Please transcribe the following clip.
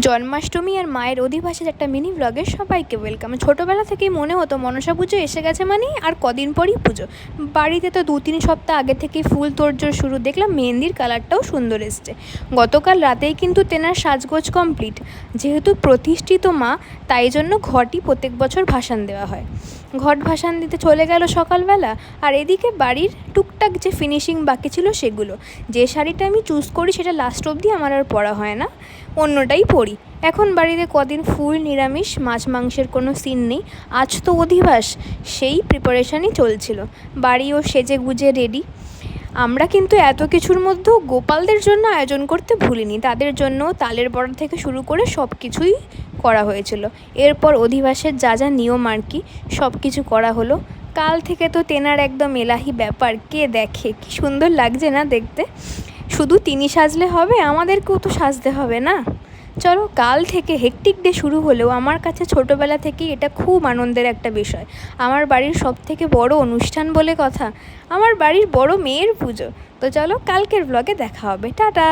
জন্মাষ্টমী আর মায়ের অধিবাসের একটা মিনি ব্লগে সবাইকে ওয়েলকাম। ছোটোবেলা থেকেই মনে হতো মনসা পুজো এসে গেছে মানেই আর কদিন পরই পুজো। বাড়িতে তো 2-3 সপ্তাহ আগে থেকেই ফুল তোড়জোড় শুরু। দেখলাম মেহেন্দির কালারটাও সুন্দর এসছে। গতকাল রাতেই কিন্তু তেনার সাজগোজ কমপ্লিট। যেহেতু প্রতিষ্ঠিত মা, তাই জন্য ঘটই প্রত্যেক বছর ভাসান দেওয়া হয়। ঘট ভাসান দিতে চলে গেল সকালবেলা। আর এদিকে বাড়ির টুকটাক যে ফিনিশিং বাকি ছিল সেগুলো। যে শাড়িটা আমি চুজ করি সেটা লাস্ট অবধি আমার আর পরা হয় না, অন্যটাই পরি। এখন বাড়িতে কদিন ফুল নিরামিষ, মাছ মাংসের কোনো সিন নেই। আজ তো অধিবাস, সেই প্রিপারেশানই চলছিল। বাড়িও সেজে গুজে রেডি। আমরা কিন্তু এত কিছুর মধ্যেও গোপালদের জন্য আয়োজন করতে ভুলিনি। তাদের জন্য তালের বড়া থেকে শুরু করে সব কিছুই করা হয়েছিল। এরপর অধিবাসের যা যা নিয়ম আর কি সব কিছু করা হলো। কাল থেকে তো তেনার একদম এলাহি ব্যাপার, কে দেখে। কি সুন্দর লাগছে না দেখতে। শুধু তিনি সাজলে হবে, আমাদেরকেও তো সাজতে হবে না। চলো, কাল থেকে হেকটিক ডে শুরু হলেও আমার কাছে ছোটোবেলা থেকেই এটা খুব আনন্দের একটা বিষয়। আমার বাড়ির সবথেকে বড় অনুষ্ঠান বলে কথা, আমার বাড়ির বড় মেয়ের পুজো। তো চলো, কালকের ব্লগে দেখা হবে। টাটা।